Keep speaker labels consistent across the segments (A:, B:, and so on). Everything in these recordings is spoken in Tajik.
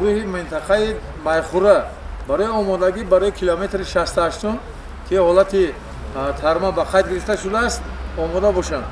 A: гурӯҳи минтақаи Майхура барои омодагӣ барои километри 68 ки ҳолати тарма ба қайд гирифта шудааст, омода бошанд.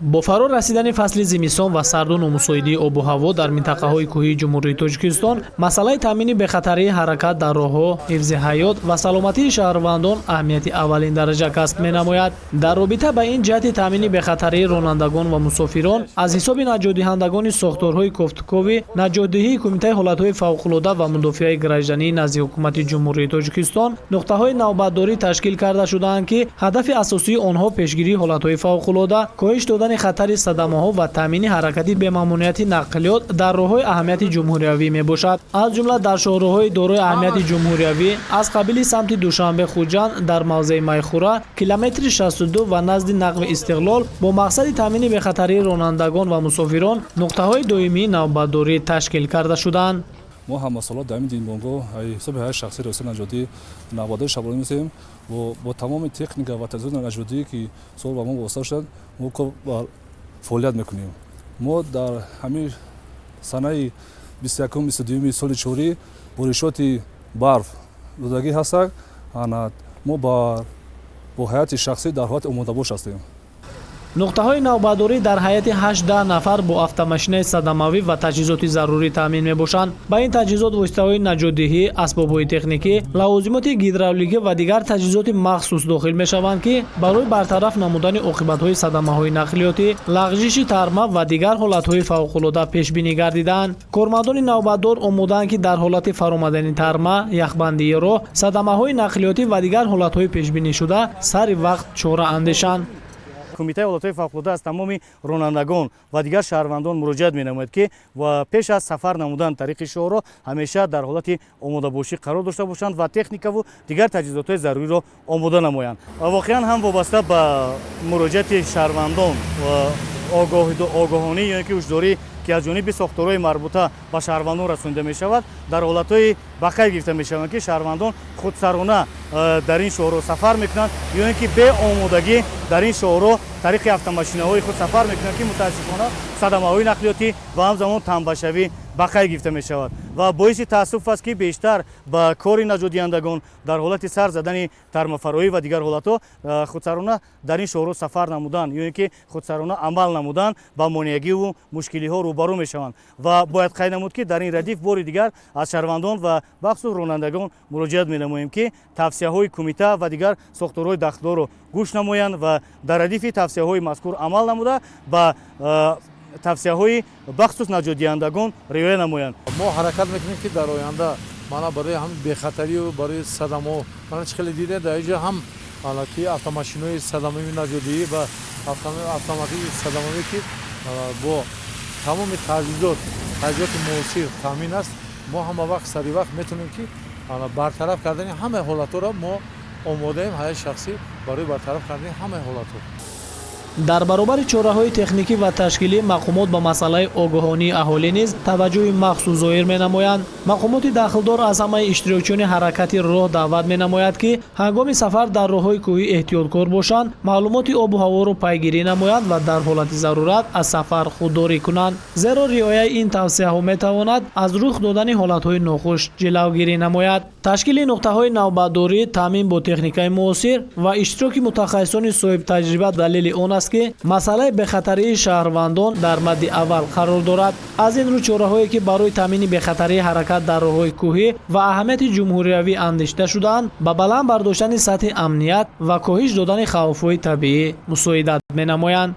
B: бо фаро расидани фасли зимистон ва сардуну мусоидии обу ҳаво дар минтақаҳои кӯҳии ҷумҳурии Тоҷикистон масъалаи таъмини бехатарии ҳаракат дар роҳҳо, ҳифзи ҳаёт ва саломатии шаҳрвандон аҳамияти аввалин дараҷа касб менамояд. дар робита ба ин ҷиҳати таъмини бехатарии ронандагон ва мусофирон аз ҳисоби наҷотдиҳандагони сохторҳои кофтуковӣ наҷотдиҳии Кумитаи ҳолатҳои фавқулода ва мудофиаи гражданӣ назди ҳукумати ҷумҳурии Тоҷикистон нуқтаҳои навбатдорӣ ташкил карда шудаанд, ки ҳадафи асосии онҳо пешгирии ҳолатҳои фавқулода, коҳиш додани хатари садамаҳо ва таъмини ҳаракати бемамнуияти нақлиёт дар роҳҳои аҳамияти ҷумҳуриявӣ мебошад. аз ҷумла дар шоҳроҳҳои дорои аҳамияти ҷумҳуриявӣ аз қабили самти Душанбе Хуҷанд дар мавзеи Майхура километри 62 ва назди нақви Истиқлол бо мақсади таъмини бехатарии ронандагон ва мусофирон нуқтаҳои доимии навбатдорӣ ташкил карда шуданд.
C: ما هم مسئولات دائمی دین بانگو حساب های شخصی رسانه نجادی نوادر شبانی میسیم و با تمام تکنیک و تجهیزات نجادی که سال با ما واسطه شد ما کو فعالیت میکنیم. ما در همین سنه 21 22 سال چوری بریشات برف دادگی هست. ما با حیات شخصی در حالت آماده باش هستیم.
B: нуқтаҳои навбатдорӣ дар ҳайати 18 нафар бо автомашинаи садамавӣ ва таҷҳизоти зарурӣ таъмин мебошанд. ба ин таҷҳизот воситаҳои наҷотдиҳӣ, асбобҳои техникӣ, лавозимоти гидравликӣ ва дигар таҷҳизоти махсус дохил мешаванд, ки барои бартараф намудани оқибатҳои садамаҳои нақлиётӣ, лағжиши тарма ва дигар ҳолатҳои фавқулода пешбинӣ гардидаанд. кормардони навбатдор омодаанд, ки дар ҳолати фаромадани тарма, яхбандии роҳ, садамаҳои нақлиётӣ ва дигар ҳолатҳои пешбинишуда сари вақт чора андешанд.
D: Кумитаи ҳолатҳои фавқулода аз тамоми ронандагон ва дигар шаҳрвандон муроҷиат менамояд, ки ва пеш аз сафар намудан тариқи шоҳро ҳамеша дар ҳолати омодабошӣ қарор дошта бошанд ва техникаву дигар таҷҳизотҳои заруриро омода намоянд. Воқеан ҳам вобаста ба муроҷиати шаҳрвандон ва огоҳонӣ ё ин ки ҳушдорӣ ки аз ҷониби сохторҳои марбута ба шаҳрвандон расонида мешавад, дар ҳолатҳои ба қайд гирифта мешаванд, ки шаҳрвандон худсарона дар ин шоҳро сафар мекунанд ё ин ки беомодагӣ дар ин шоҳро тариқи автомошинаҳои худ сафар мекунанд, ки мутаассифона садамаҳои нақлиётӣ ва ҳамзамон танбашавӣ ба қайд гирифта мешавад. ва боиси таассуф аст, ки бештар ба кори наҷотдиҳандагон дар ҳолати сар задани тармафароӣ ва дигар ҳолатҳо худсарона дар ин шоҳро сафар намудан ё ин ки худсарона амал намудан ба монеагиву мушкилиҳо рӯбарӯ мешаванд. ва бояд қайд намуд, ки дар ин радиф бори дигар аз шаҳрвандон ва бахусус ронандагон муроҷиат менамоем, ки тавсияҳои кумита ва дигар сохторҳои дахтдорро гӯш намоянд ва дар радифи тавсияҳои мазкур амал намуда ба тавсияҳои бахусус наҷотдиҳандагон риоя намоянд.
A: мо ҳаракат мекунем, ки дар оянда мана барои ҳам бехатарию барои садамо мана чӣ хеле дида дар инҷо ҳам ки автомошинои садамави наҷотдиҳӣ ва автоматики садамавӣ ки бо тамоми таҷҳизоти муосир таъмин аст, мо ҳама вақт сари вақт метавонем ки бартараф кардани ҳамаи ҳолатҳоро мо омодаем ҳайати шахсӣ барои бартараф кардани ҳамаи ҳолатҳо.
B: дар баробари чораҳои техникӣ ва ташкилӣ мақомот ба масъалаи огоҳонии аҳолӣ низ таваҷҷӯҳи махсус зоҳир менамоянд. мақомоти дахлдор аз ҳамаи иштирокчиёни ҳаракати роҳ даъват менамояд, ки ҳангоми сафар дар роҳҳои кӯҳӣ эҳтиёткор бошанд, маълумоти обу ҳаворо пайгирӣ намоянд ва дар ҳолати зарурат аз сафар худдорӣ кунанд, зеро риояи ин тавсияҳо метавонад аз рух додани ҳолатҳои нохуш ҷилавгирӣ намояд. ташкили нуқтаҳои навбатдорӣ, таъмин бо техникаи муосир ва иштироки мутахассисони соҳибтаҷриба далели он аст, ки масъалаи бехатарии шаҳрвандон дар мадди аввал қарор дорад. аз ин рӯ чораҳое ки барои таъмини бехатарии ҳаракат дар роҳҳои кӯҳӣ ва аҳамияти ҷумҳуриявӣ андешта шудаанд, ба баланд бардоштани сатҳи амният ва коҳиш додани хавфҳои табиӣ мусоидат менамоянд.